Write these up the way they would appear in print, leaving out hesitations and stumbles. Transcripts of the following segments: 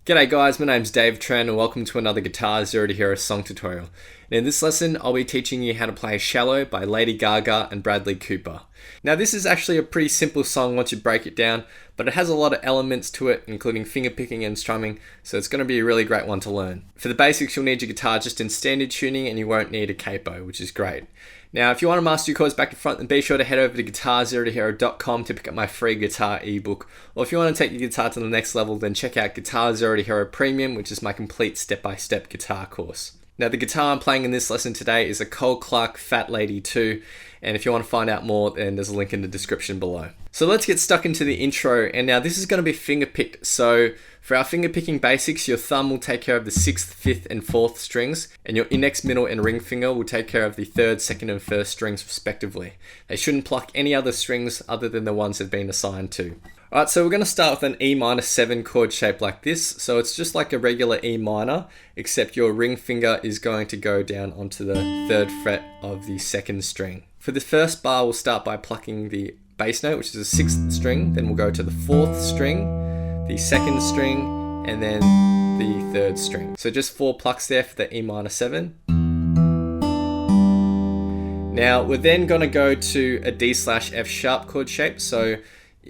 G'day guys, my name's Dave Tran and welcome to another Guitar Zero to Hero song tutorial. And in this lesson, I'll be teaching you how to play Shallow by Lady Gaga and Bradley Cooper. Now this is actually a pretty simple song once you break it down, but it has a lot of elements to it, including fingerpicking and strumming, so it's going to be a really great one to learn. For the basics, you'll need your guitar just in standard tuning and you won't need a capo, which is great. Now, if you want to master your chords back to front, then be sure to head over to guitarzerotohero.com to pick up my free guitar ebook. Or if you want to take your guitar to the next level, then check out Guitar Zero to Hero Premium, which is my complete step-by-step guitar course. Now, the guitar I'm playing in this lesson today is a Cole Clark Fat Lady 2, and if you want to find out more, then there's a link in the description below. So let's get stuck into the intro, and now this is going to be finger-picked. So for our finger-picking basics, your thumb will take care of the 6th, 5th, and 4th strings, and your index, middle, and ring finger will take care of the 3rd, 2nd, and 1st strings respectively. They shouldn't pluck any other strings other than the ones they've been assigned to. Alright, so we're going to start with an E minor 7 chord shape like this. So it's just like a regular E minor, except your ring finger is going to go down onto the 3rd fret of the 2nd string. For the first bar, we'll start by plucking the bass note, which is the 6th string, then we'll go to the 4th string, the 2nd string, and then the 3rd string. So just 4 plucks there for the E minor 7. Now we're then going to go to a D/F sharp chord shape. So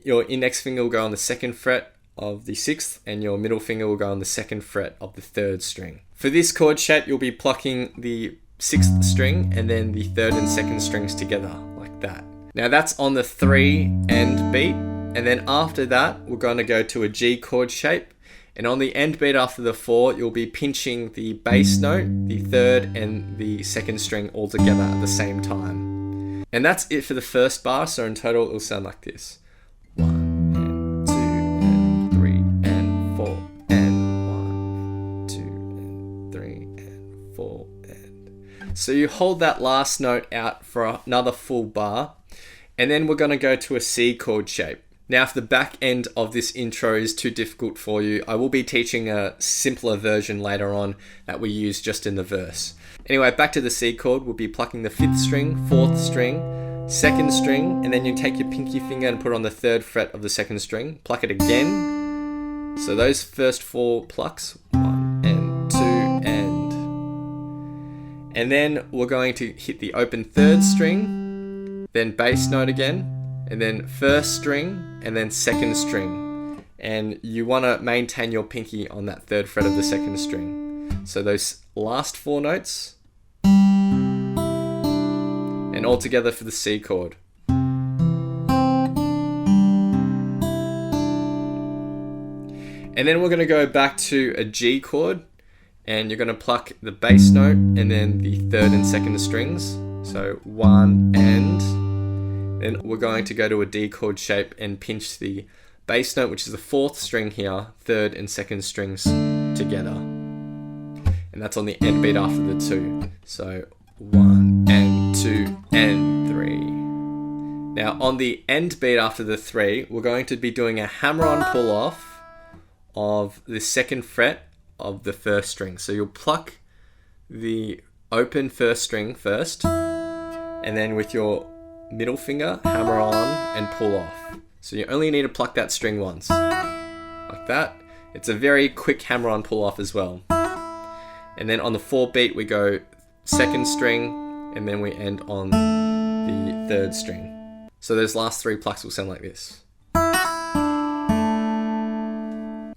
your index finger will go on the 2nd fret of the 6th, and your middle finger will go on the 2nd fret of the 3rd string. For this chord shape, you'll be plucking the 6th string and then the 3rd and 2nd strings together, like that. Now that's on the 3 end beat, and then after that, we're going to go to a G chord shape, and on the end beat after the 4, you'll be pinching the bass note, the 3rd and the 2nd string all together at the same time. And that's it for the first bar, so in total, it'll sound like this. 1 and 2 and 3 and 4 and 1 and 2 and 3 and 4 and... So you hold that last note out for another full bar, and then we're going to go to a C chord shape. Now if the back end of this intro is too difficult for you, I will be teaching a simpler version later on that we use just in the verse. Anyway, back to the C chord, we'll be plucking the 5th string, 4th string, 2nd string, and then you take your pinky finger and put it on the 3rd fret of the 2nd string, pluck it again. So those first 4 plucks, 1 and 2 and then we're going to hit the open 3rd string, then bass note again, and then 1st string, and then 2nd string. And you want to maintain your pinky on that 3rd fret of the 2nd string. So those last 4 notes, and all together for the C chord. And then we're going to go back to a G chord, and you're going to pluck the bass note and then the 3rd and 2nd strings. So 1 and then we're going to go to a D chord shape and pinch the bass note, which is the 4th string here, 3rd and 2nd strings together. And that's on the end beat after the 2. So 1 and 2 and 3. Now on the end beat after the 3, we're going to be doing a hammer-on pull-off of the 2nd fret of the 1st string. So you'll pluck the open 1st string first, and then with your middle finger, hammer on and pull off. So you only need to pluck that string once, like that. It's a very quick hammer-on pull-off as well. And then on the 4 beat, we go 2nd string, and then we end on the 3rd string. So those last 3 plucks will sound like this.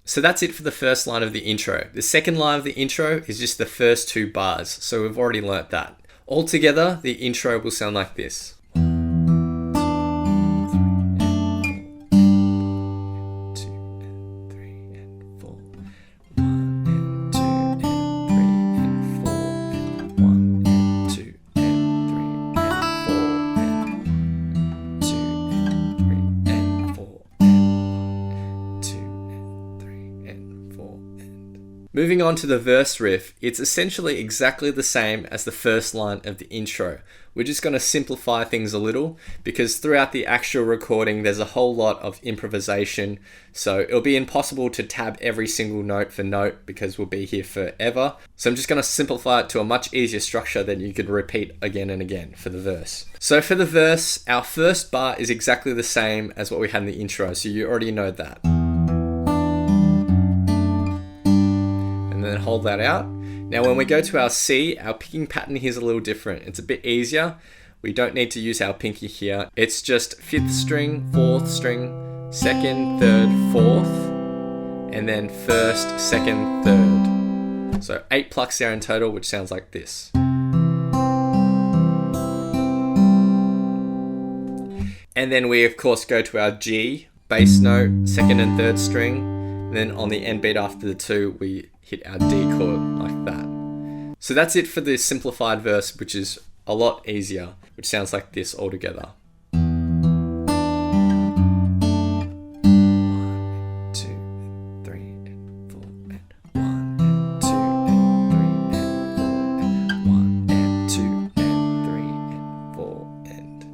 So that's it for the first line of the intro. The second line of the intro is just the first 2 bars, so we've already learnt that. Altogether, the intro will sound like this. Moving on to the verse riff, it's essentially exactly the same as the first line of the intro. We're just going to simplify things a little because throughout the actual recording there's a whole lot of improvisation, so it'll be impossible to tab every single note for note because we'll be here forever. So I'm just going to simplify it to a much easier structure that you could repeat again and again for the verse. So for the verse, our first bar is exactly the same as what we had in the intro, so you already know that. then hold that out. Now when we go to our C, our picking pattern here is a little different. It's a bit easier. We don't need to use our pinky here. It's just 5th string, 4th string, 2nd, 3rd, 4th, and then 1st, 2nd, 3rd. So 8 plucks there in total, which sounds like this. And then we of course go to our G, bass note, 2nd and 3rd string, and then on the end beat after the 2, we hit our D chord like that. So that's it for the simplified verse, which is a lot easier, which sounds like this all together. 1, 2, 3, and 4, and 1, 2, and 3, and 4, and 1, 2, and 3, and 4, and...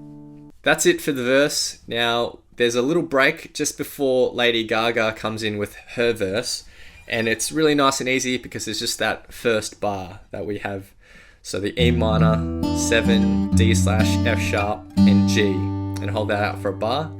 That's it for the verse. Now, there's a little break just before Lady Gaga comes in with her verse, and it's really nice and easy because it's just that first bar that we have. So the E minor, 7, D slash, F sharp, and G, and hold that out for a bar.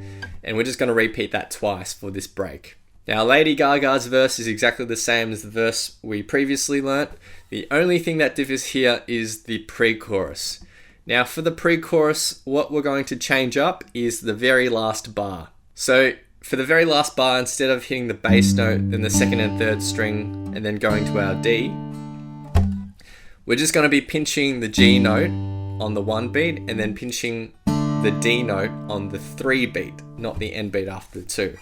And we're just going to repeat that twice for this break. Now Lady Gaga's verse is exactly the same as the verse we previously learnt. The only thing that differs here is the pre-chorus. Now for the pre-chorus, what we're going to change up is the very last bar. So for the very last bar, instead of hitting the bass note, then the 2nd and 3rd string, and then going to our D, we're just going to be pinching the G note on the 1 beat, and then pinching the D note on the 3 beat, not the end beat after the 2.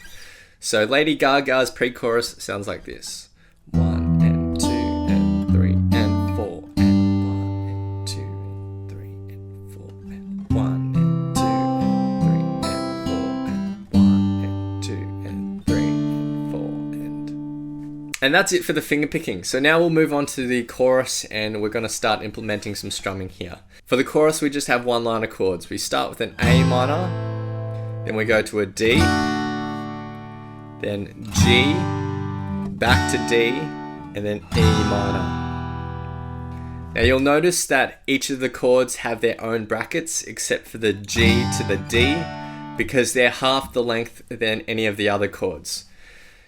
So Lady Gaga's pre-chorus sounds like this. 1 and 2 and 3 and 4 and 1 and 2 and 3 and 4 and 1 and 2 and 3 and 4 and 1 and 2 and 3 and 4 and... that's it for the finger picking. So now we'll move on to the chorus, and we're going to start implementing some strumming here. For the chorus, we just have one line of chords. We start with an A minor, then we go to a D, then G, back to D, and then E minor. Now you'll notice that each of the chords have their own brackets except for the G to the D, because they're half the length than any of the other chords.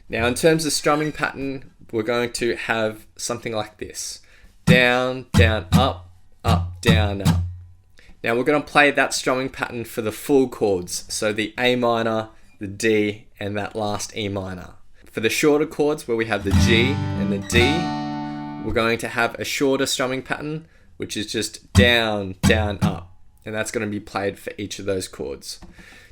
Now in terms of strumming pattern, we're going to have something like this. Down, down, up, up, down, up. Now we're going to play that strumming pattern for the full chords. So the A minor, the D, and that last E minor. For the shorter chords where we have the G and the D, we're going to have a shorter strumming pattern, which is just down, down, up. And that's going to be played for each of those chords.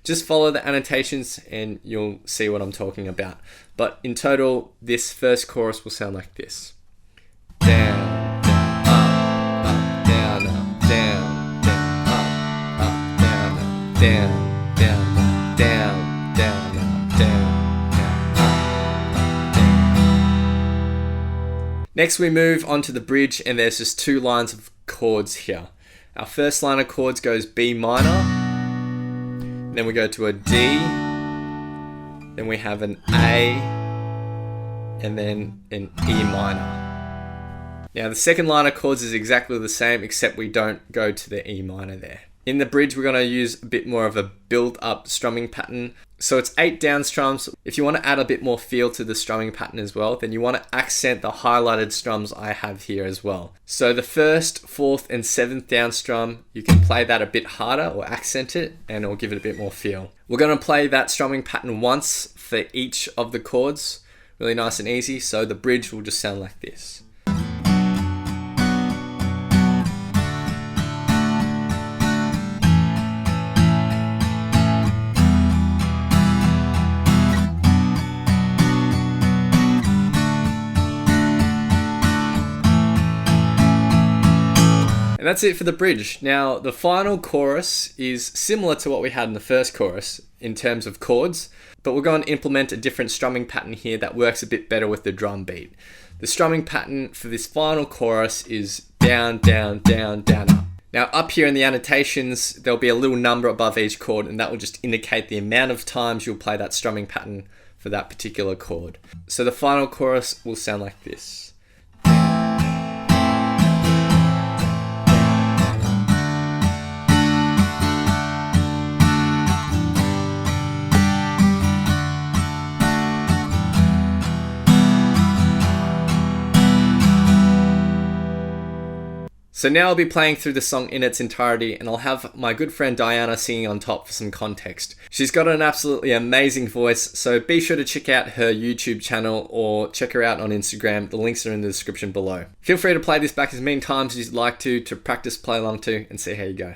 Just follow the annotations and you'll see what I'm talking about. But in total, this first chorus will sound like this. Down, down, up, up, down, up, down, down, up, up, down, up, down, down, up, down, down, up, down, down, up, down. Next we move on to the bridge, and there's just 2 lines of chords here. Our first line of chords goes B minor, then we go to a D, then we have an A, and then an E minor. Now the second line of chords is exactly the same, except we don't go to the E minor there. In the bridge, we're going to use a bit more of a build-up strumming pattern. So it's 8 down strums. If you want to add a bit more feel to the strumming pattern as well, then you want to accent the highlighted strums I have here as well. So the 1st, 4th, and 7th down strum, you can play that a bit harder or accent it, and it'll give it a bit more feel. We're going to play that strumming pattern once for each of the chords. Really nice and easy. So the bridge will just sound like this. And that's it for the bridge. Now, the final chorus is similar to what we had in the first chorus in terms of chords, but we're going to implement a different strumming pattern here that works a bit better with the drum beat. The strumming pattern for this final chorus is down, down, down, down, up. Now, up here in the annotations, there'll be a little number above each chord, and that will just indicate the amount of times you'll play that strumming pattern for that particular chord. So the final chorus will sound like this. So now I'll be playing through the song in its entirety, and I'll have my good friend Diana singing on top for some context. She's got an absolutely amazing voice, so be sure to check out her YouTube channel or check her out on Instagram. The links are in the description below. Feel free to play this back as many times as you'd like to practice, play along to, and see how you go.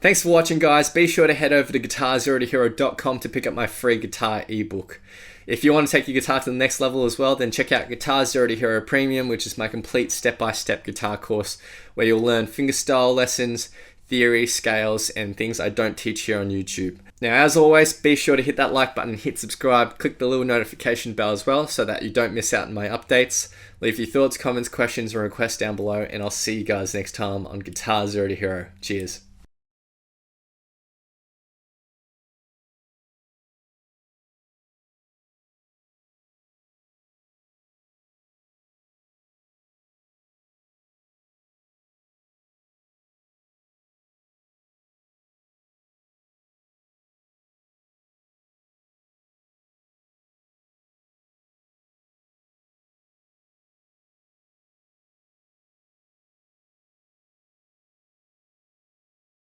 Thanks for watching, guys. Be sure to head over to guitarzerotohero.com to pick up my free guitar ebook. If you want to take your guitar to the next level as well, then check out Guitar Zero to Hero Premium, which is my complete step-by-step guitar course where you'll learn fingerstyle lessons, theory, scales, and things I don't teach here on YouTube. Now, as always, be sure to hit that like button, hit subscribe, click the little notification bell as well so that you don't miss out on my updates. Leave your thoughts, comments, questions, and requests down below, and I'll see you guys next time on Guitar Zero to Hero. Cheers.